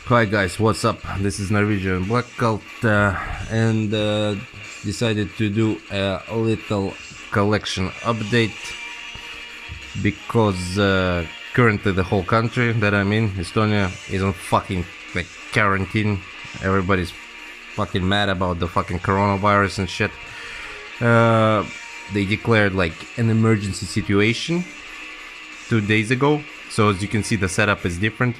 Hi guys, what's up? This is Norwegian Black Cult and decided to do a little collection update because currently the whole country that I'm in, Estonia, is on fucking like quarantine. Everybody's fucking mad about the fucking coronavirus and shit. They declared like an emergency situation 2 days ago, so as you can see the setup is different.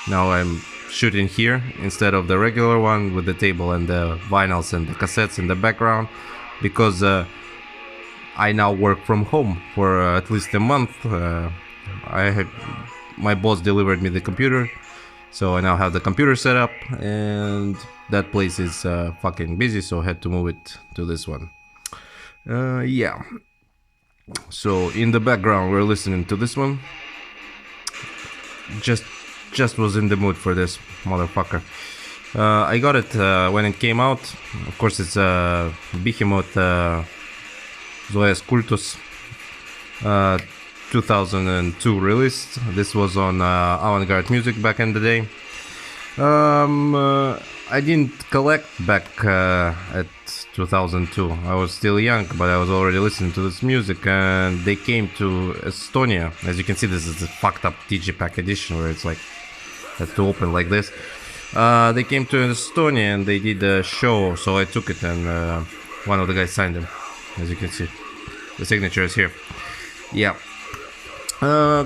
Now I'm shooting here instead of the regular one with the table and the vinyls and the cassettes in the background because I now work from home for at least a month. My boss delivered me the computer, so I now have the computer set up, and that place is fucking busy, so I had to move it to this one. Yeah. So in the background we're listening to this one. Just was in the mood for this motherfucker. I got it when it came out. Of course, it's Behemoth Zoe's Cultus 2002 released. This was on Avant-Garde Music back in the day. I didn't collect back at 2002. I was still young, but I was already listening to this music, and they came to Estonia. As you can see, this is a fucked up Digipack edition where it's like has to open like this. They came to Estonia and they did a show, so I took it, and one of the guys signed them. As you can see, the signature is here. Yeah,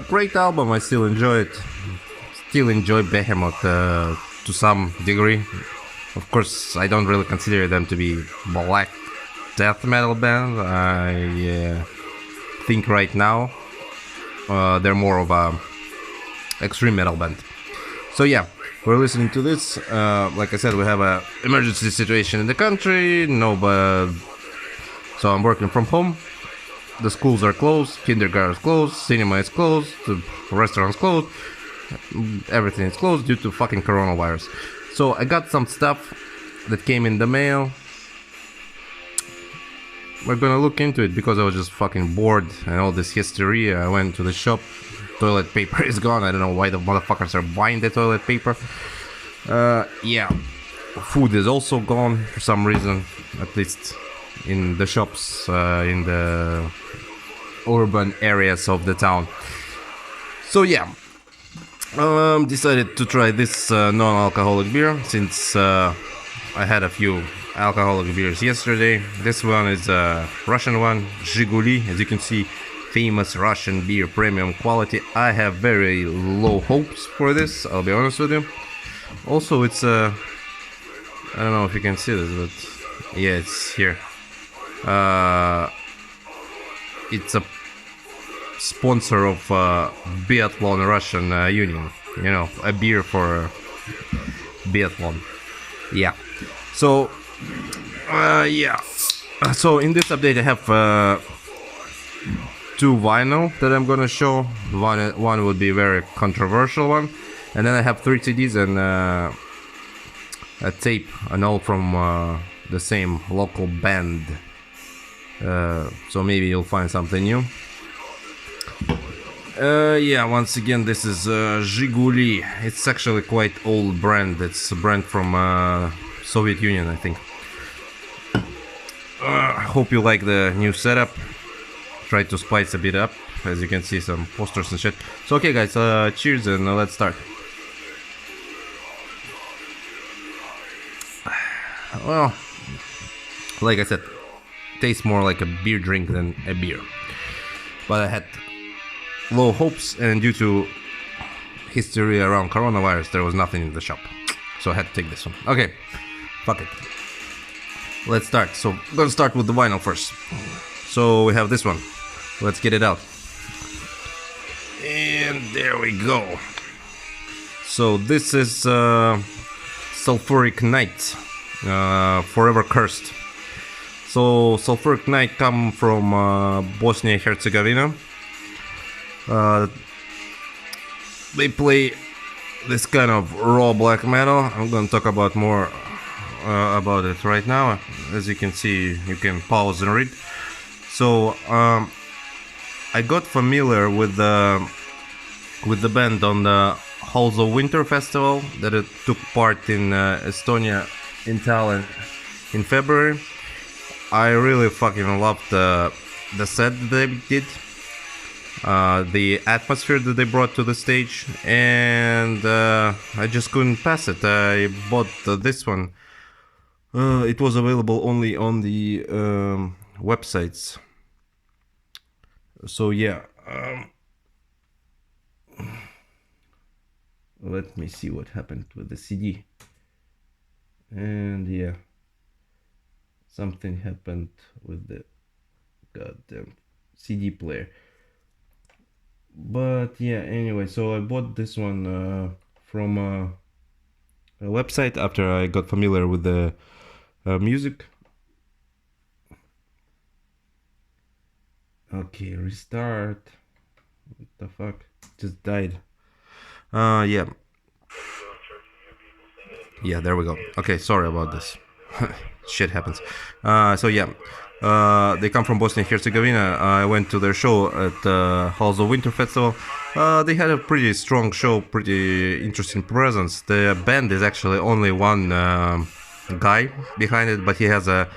great album. I still enjoy it. Still enjoy Behemoth to some degree. Of course, I don't really consider them to be black death metal band. I think right now they're more of a extreme metal band. So yeah, we're listening to this. Like I said, we have a emergency situation in the country. So I'm working from home. The schools are closed, kindergarten is closed, cinema is closed, the restaurants closed. Everything is closed due to fucking coronavirus. So I got some stuff that came in the mail. We're gonna look into it because I was just fucking bored and all this hysteria. I went to the shop. Toilet paper is gone. I don't know why the motherfuckers are buying the toilet paper. Yeah, food is also gone for some reason, at least in the shops in the urban areas of the town. So yeah, decided to try this non-alcoholic beer since I had a few alcoholic beers yesterday. This one is a Russian one, Zhiguli, as you can see. Famous Russian beer, premium quality. I have very low hopes for this, I'll be honest with you. Also, it's I don't know if you can see this, but yeah, it's here. It's a sponsor of Biathlon Russian Union. You know, a beer for biathlon. Yeah. So yeah. So in this update I have two vinyl that I'm gonna show. One would be a very controversial one, and then I have 3 CDs and a tape, and all from the same local band. So maybe you'll find something new. Yeah, once again, this is Zhiguli. It's actually quite old brand. It's a brand from Soviet Union, I think. Hope you like the new setup. Try to spice a bit up, as you can see some posters and shit. So okay guys, cheers and let's start. Well, like I said, tastes more like a beer drink than a beer. But I had low hopes, and due to history around coronavirus, there was nothing in the shop. So I had to take this one. Okay, fuck it. Let's start. So I'm gonna start with the vinyl first. So we have this one. Let's get it out. And there we go. So this is Sulphuric Night, Forever Cursed. So Sulphuric Night come from Bosnia Herzegovina. They play this kind of raw black metal. I'm gonna talk about more about it right now. As you can see, you can pause and read. So I got familiar with the band on the Halls of Winter festival that it took part in Estonia, in Tallinn, in February. I really fucking loved the set that they did, the atmosphere that they brought to the stage, and I just couldn't pass it. I bought this one. It was available only on the websites. So yeah, let me see what happened with the CD. And yeah, something happened with the goddamn CD player. But yeah, anyway, so I bought this one from a website after I got familiar with the music. Okay, restart. What the fuck? Just died. Yeah. Yeah, there we go. Okay, sorry about this. Shit happens. So yeah, they come from Bosnia and Herzegovina. I went to their show at Halls of Winter Festival. They had a pretty strong show, pretty interesting presence. The band is actually only one guy behind it, but he has a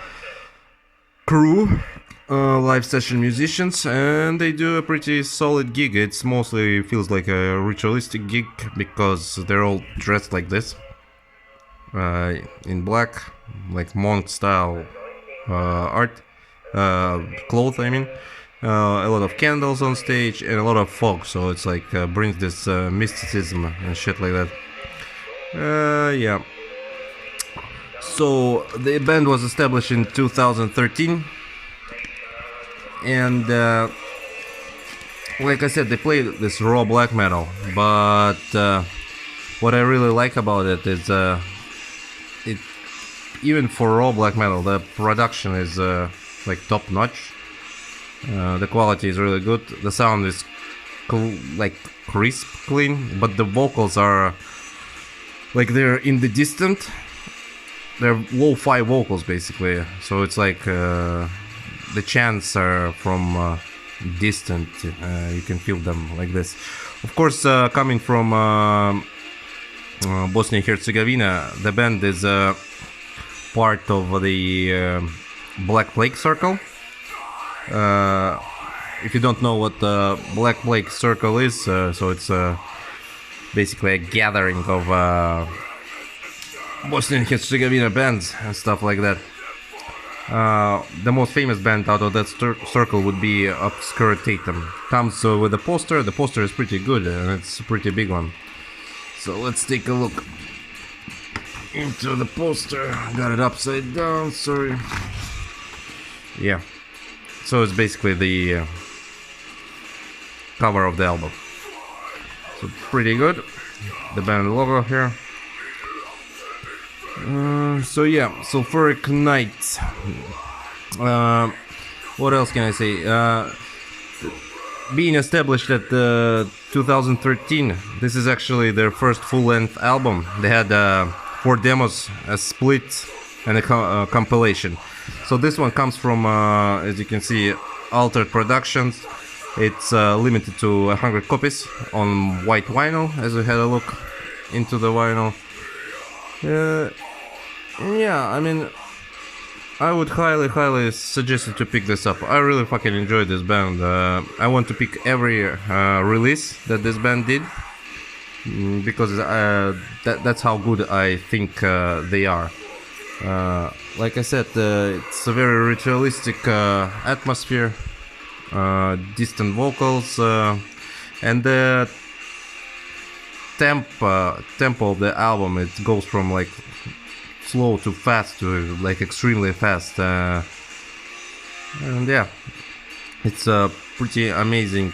crew, live session musicians, and they do a pretty solid gig. It's mostly feels like a ritualistic gig because they're all dressed like this, in black, like monk style art, clothes. I mean, a lot of candles on stage and a lot of fog. So it's like brings this mysticism and shit like that. Yeah. So the band was established in 2013, and like I said, they play this raw black metal. But what I really like about it is it, even for raw black metal, the production is like top notch. The quality is really good. The sound is like crisp, clean, but the vocals are like they're in the distant. They're lo-fi vocals basically, so it's like the chants are from distant. You can feel them like this. Of course, coming from Bosnia and Herzegovina, the band is part of the Black Plague Circle. If you don't know what the Black Plague Circle is, so it's basically a gathering of Bosnia and Herzegovina bands and stuff like that. The most famous band out of that circle would be Obscuritatum. Comes with a poster. The poster is pretty good and it's a pretty big one. So let's take a look into the poster. Got it upside down, sorry. Yeah. So it's basically the cover of the album. So pretty good. The band logo here. So yeah, Sulphuric Night. What else can I say? Being established at 2013, this is actually their first full-length album. They had 4 demos, a split, and a compilation. So this one comes from, as you can see, Altered Productions. It's limited to 100 copies on white vinyl, as we had a look into the vinyl. Yeah, I mean, I would highly suggest you to pick this up. I really fucking enjoy this band. I want to pick every release that this band did, because that's how good I think they are. Like I said, it's a very ritualistic atmosphere, distant vocals, and the tempo of the album, it goes from like slow to fast to like extremely fast, and yeah, it's a pretty amazing,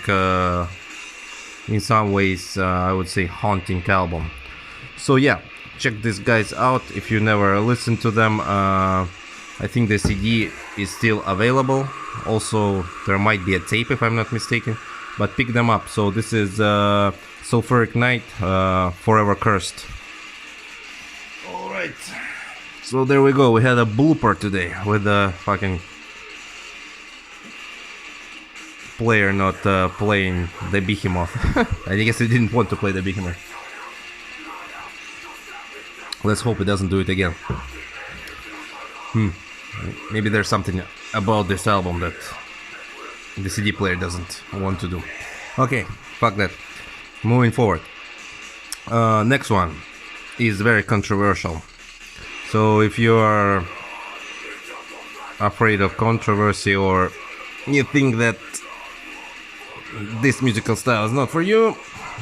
in some ways, I would say haunting album. So yeah, check these guys out if you never listened to them. I think the CD is still available. Also, there might be a tape if I'm not mistaken, but pick them up. So this is Sulphuric Night, Forever Cursed. Alright, so there we go. We had a blooper today with the fucking player not playing the Behemoth. I guess he didn't want to play the Behemoth. Let's hope it doesn't do it again. Maybe there's something about this album that the CD player doesn't want to do. Okay, fuck that. Moving forward. Next one is very controversial. So if you are afraid of controversy, or you think that this musical style is not for you,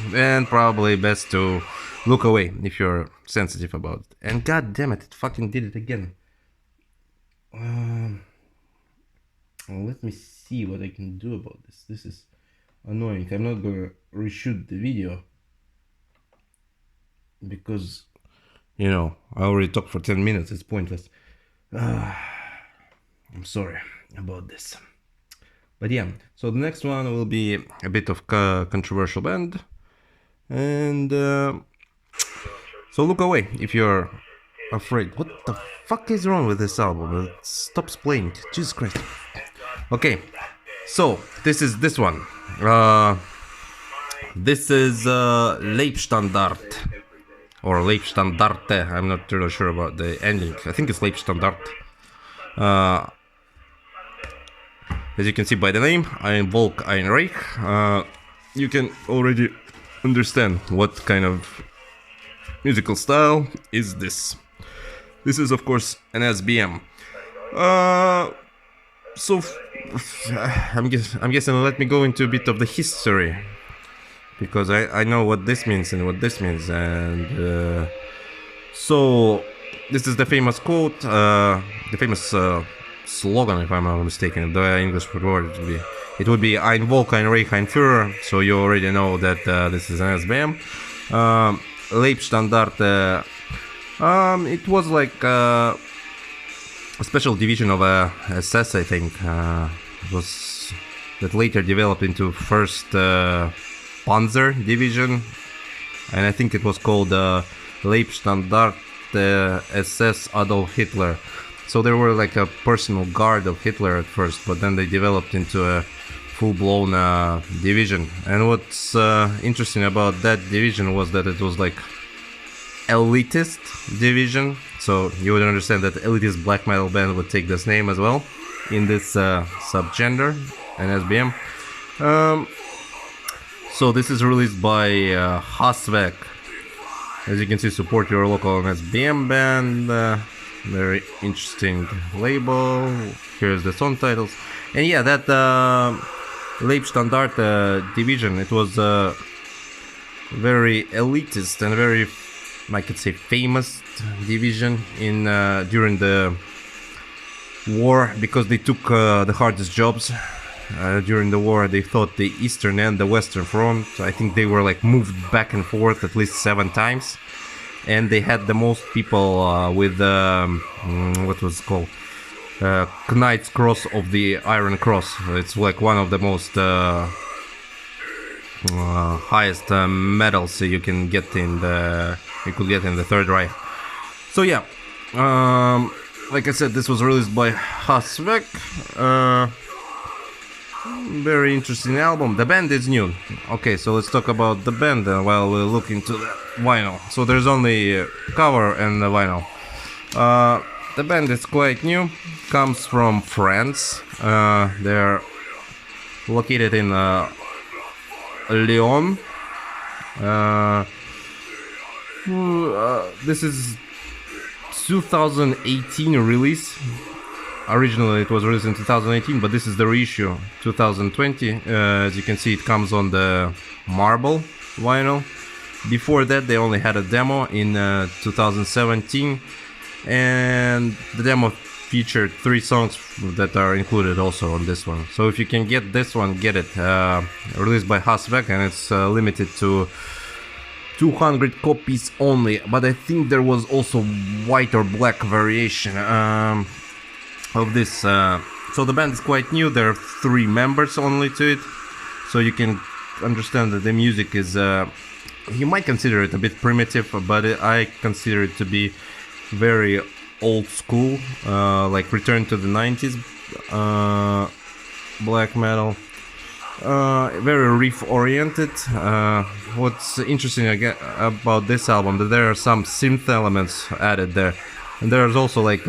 then probably best to look away if you're sensitive about it. And god damn it, it fucking did it again. Let me see what I can do about this. This is annoying. I'm not gonna reshoot the video because, you know, I already talked for 10 minutes. It's pointless. I'm sorry about this. But yeah, so the next one will be a bit of controversial band. And so look away if you're afraid. What the fuck is wrong with this album? It stops playing. Jesus Christ. Okay, so this is this one. This is Leibstandarte. Or Leibstandarte. I'm not really sure about the ending. I think it's Leibstandarte. As you can see by the name, Ein Volk, Ein Rake, you can already understand what kind of musical style is this. This is of course an SBM. So I'm guessing let me go into a bit of the history, because I know what this means and what this means. And so this is the famous quote, the famous slogan, if I'm not mistaken. The English word would be Ein Volk, ein Rake, ein Führer. So you already know that this is an SBM. Leibstandarte, it was like a special division of a SS, I think. It was that later developed into first Panzer division, and I think it was called Leibstandarte SS Adolf Hitler. So they were like a personal guard of Hitler at first, but then they developed into a full-blown division. And what's interesting about that division was that it was like elitist division. So you would understand that elitist black metal band would take this name as well in this subgender, an SBM. So this is released by Hasvek. As you can see, support your local SBM band. Very interesting label. Here's the song titles. And yeah, that Leibstandarte division, it was very elitist and very, I could say, famous division in during the war, because they took the hardest jobs during the war. They thought the Eastern and the Western Front. I think they were like moved back and forth at least 7 times. And they had the most people with what was it called, Knight's Cross of the Iron Cross. It's like one of the most highest medals you can get in the Third Reich. So yeah, like I said, this was released by Hasvek. Very interesting album. The band is new. Okay, so let's talk about the band while we look into the vinyl. So there's only cover and the vinyl. The band is quite new. Comes from France. They're located in Lyon. This is 2018 release. Originally it was released in 2018, but this is the reissue 2020. As you can see, it comes on the marble vinyl. Before that they only had a demo in 2017, and the demo featured 3 songs that are included also on this one. So if you can get this one, get it. Released by Hasvek, and it's limited to 200 copies only, but I think there was also white or black variation of this. So the band is quite new. There are 3 members only to it, so you can understand that the music is you might consider it a bit primitive, but I consider it to be very old school, like return to the 90s black metal. Very riff oriented. What's interesting about this album that there are some synth elements added there, and there's also like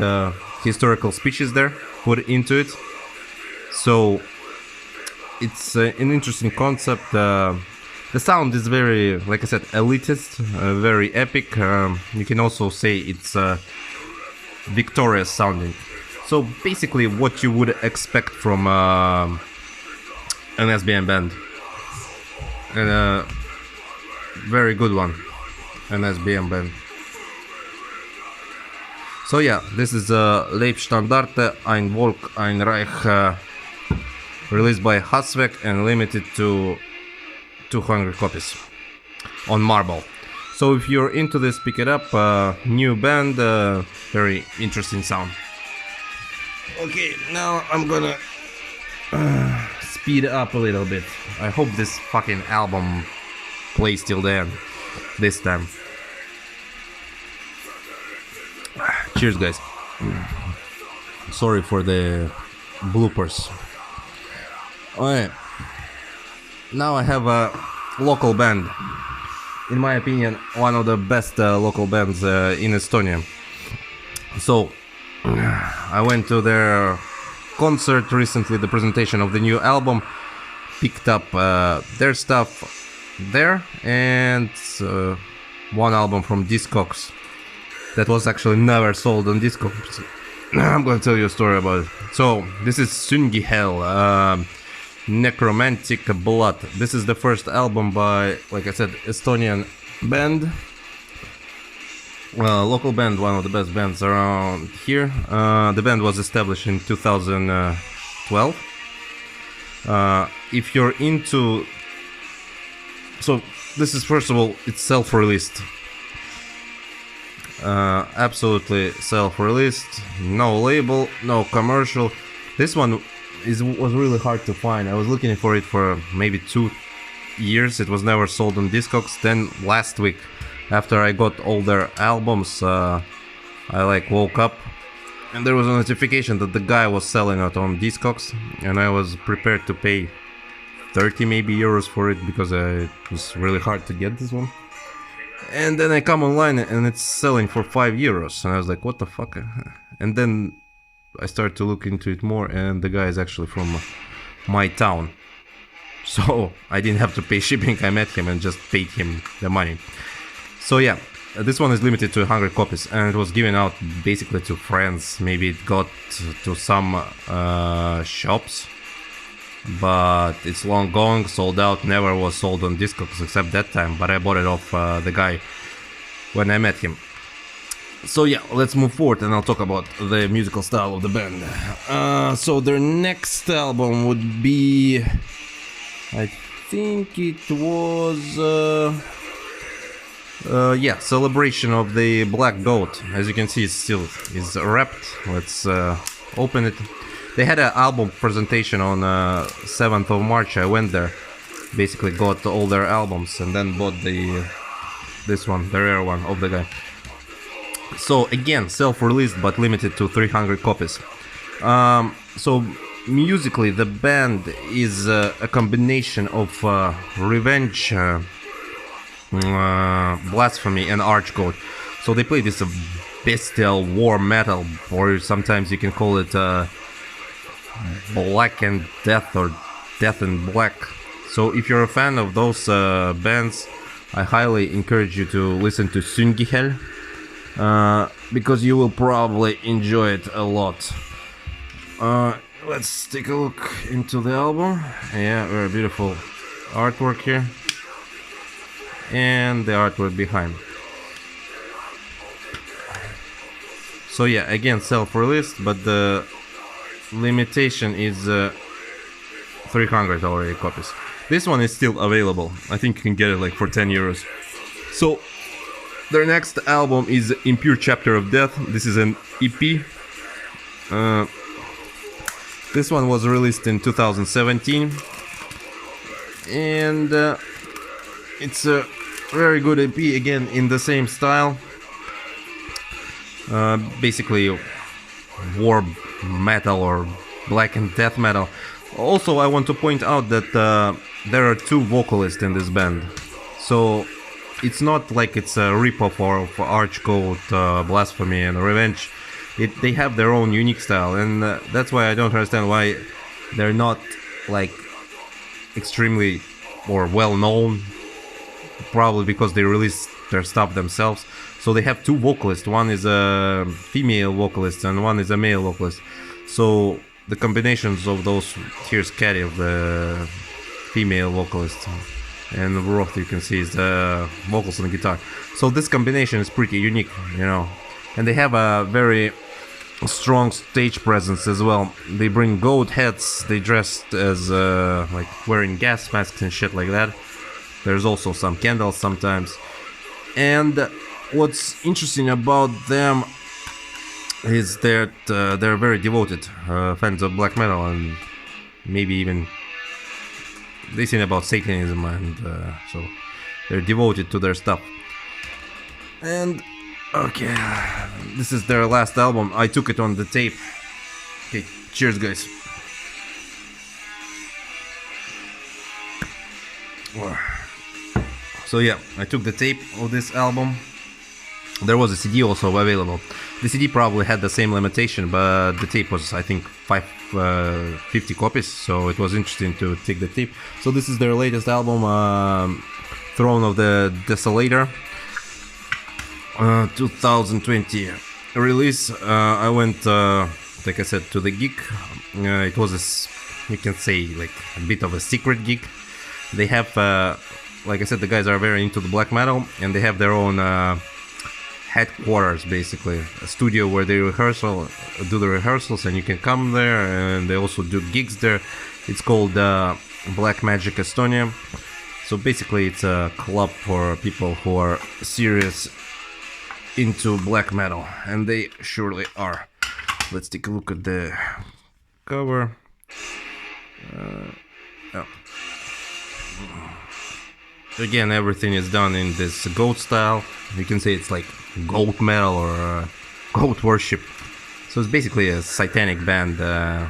historical speeches there put into it. So it's an interesting concept. The sound is very, like I said, elitist, very epic. You can also say it's victorious sounding. So basically what you would expect from an SBM band. And a very good one, an SBM band. So yeah, this is Leibstandarte, ein Volk, ein Reich, released by Hasweg and limited to 200 copies on Marble. So if you're into this, pick it up. New band, very interesting sound. Okay, now I'm gonna speed up a little bit. I hope this fucking album plays till the end this time. Cheers, guys. Sorry for the bloopers. Alright. Now I have a local band. In my opinion, one of the best local bands in Estonia. So, I went to their concert recently, the presentation of the new album. Picked up their stuff there, and one album from Discogs that was actually never sold on Discogs. I'm gonna tell you a story about it. So, this is Sungehel. Necromantic Blood. This is the first album by, like I said, Estonian band. Local band, one of the best bands around here. The band was established in 2012. If you're into... So, this is, first of all, it's self-released. Absolutely self-released. No label, no commercial. This one was really hard to find. I was looking for it for maybe 2 years. It was never sold on Discogs. Then last week, after I got all their albums, I like woke up and there was a notification that the guy was selling it on Discogs, and I was prepared to pay 30 maybe euros for it because it was really hard to get this one. And then I come online and it's selling for 5 euros, and I was like, what the fuck? And then I started to look into it more, and the guy is actually from my town. So I didn't have to pay shipping. I met him and just paid him the money. So yeah, this one is limited to 100 copies, and it was given out basically to friends. Maybe it got to some shops, but it's long gone, sold out, never was sold on Discogs except that time. But I bought it off the guy when I met him. So yeah, let's move forward and I'll talk about the musical style of the band. So their next album would be, I think it was, yeah, Celebration of the Black Goat. As you can see, it still is wrapped. Let's open it. They had an album presentation on 7th of March. I went there, basically got all their albums and then bought this one, the rare one of the guy. So again, self-released but limited to 300 copies. So musically, the band is a combination of revenge, blasphemy and archgoat. So they play this bestial war metal, or sometimes you can call it Black and Death or Death and Black. So if you're a fan of those bands, I highly encourage you to listen to Sungehel. Because you will probably enjoy it a lot. Let's take a look into the album. Yeah, very beautiful artwork here. And the artwork behind. So yeah, again, self-released, but the limitation is 300 already copies. This one is still available. I think you can get it like for 10 euros. So their next album is Impure Chapter of Death. This is an EP. This one was released in 2017. And it's a very good EP, again, in the same style. Basically war metal or black and death metal. Also, I want to point out that there are two vocalists in this band, so it's not like it's a ripoff of Arch Code, Blasphemy and Revenge. They have their own unique style, and that's why I don't understand why they're not like extremely or well known. Probably because they released their stuff themselves. So they have two vocalists. One is a female vocalist and one is a male vocalist. So the combinations of those, here's Caddy of the female vocalist, and Roth, you can see, is the vocals on the guitar. So this combination is pretty unique, you know. And they have a very strong stage presence as well. They bring goat heads, they dressed as like wearing gas masks and shit like that. There's also some candles sometimes. And what's interesting about them is that they're very devoted fans of black metal, and maybe even they sing about Satanism, and so they're devoted to their stuff. And okay, this is their last album. I took it on the tape. Okay, cheers guys. So yeah, I took the tape of this album. There was a CD also available. The CD probably had the same limitation, but the tape was, I think, 50 copies, so it was interesting to take the tape. So this is their latest album, Throne of the Desolator, 2020 release. I went, like I said, to the gig. It was, you can say, like a bit of a secret gig. They have, like I said, the guys are very into the black metal, and they have their own headquarters, basically a studio where they do the rehearsals, and you can come there, and they also do gigs there. It's called Black Magic Estonia. So basically it's a club for people who are serious into black metal, and they surely are. Let's take a look at the cover. Again, everything is done in this goat style. You can say it's like goat metal or goat worship. So it's basically a satanic band, a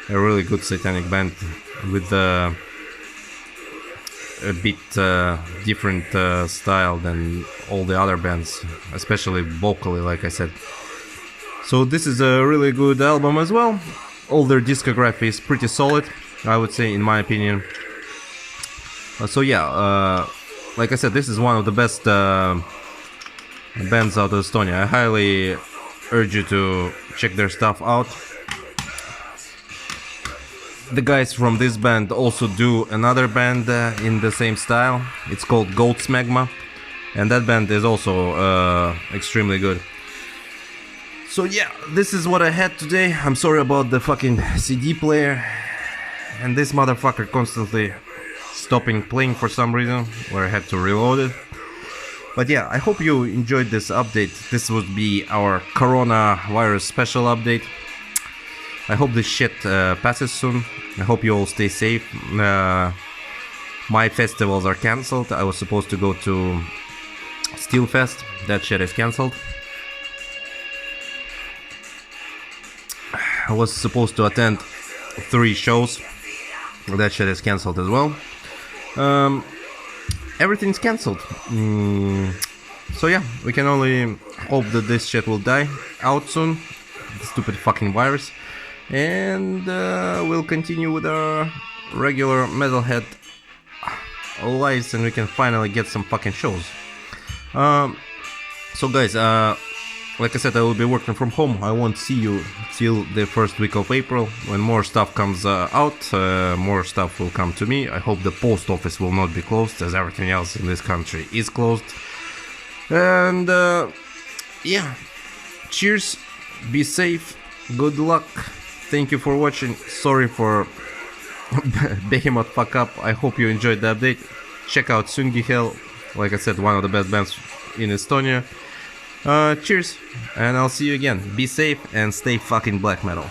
really good satanic band with a bit different style than all the other bands, especially vocally, like I said. So this is a really good album as well. All their discography is pretty solid, I would say, in my opinion. So yeah, like I said, this is one of the best bands out of Estonia. I highly urge you to check their stuff out. The guys from this band also do another band in the same style. It's called Goat's Magma, and that band is also extremely good. So yeah, this is what I had today. I'm sorry about the fucking CD player and this motherfucker constantly stopping playing for some reason, where I had to reload it. But yeah, I hope you enjoyed this update. This would be our coronavirus special update. I hope this shit passes soon. I hope you all stay safe. My festivals are cancelled. I was supposed to go to Steelfest. That shit is cancelled. I was supposed to attend 3 shows. That shit is cancelled as well. Everything's cancelled. So yeah, we can only hope that this shit will die out soon. The stupid fucking virus. And we'll continue with our regular metalhead lives, and we can finally get some fucking shows. So guys, like I said, I will be working from home. I won't see you till the first week of April. When more stuff comes out, more stuff will come to me. I hope the post office will not be closed, as everything else in this country is closed. And yeah, cheers, be safe, good luck. Thank you for watching. Sorry for Behemoth fuck up. I hope you enjoyed the update. Check out Sungehel, like I said, one of the best bands in Estonia. Cheers, and I'll see you again. Be safe and stay fucking black metal.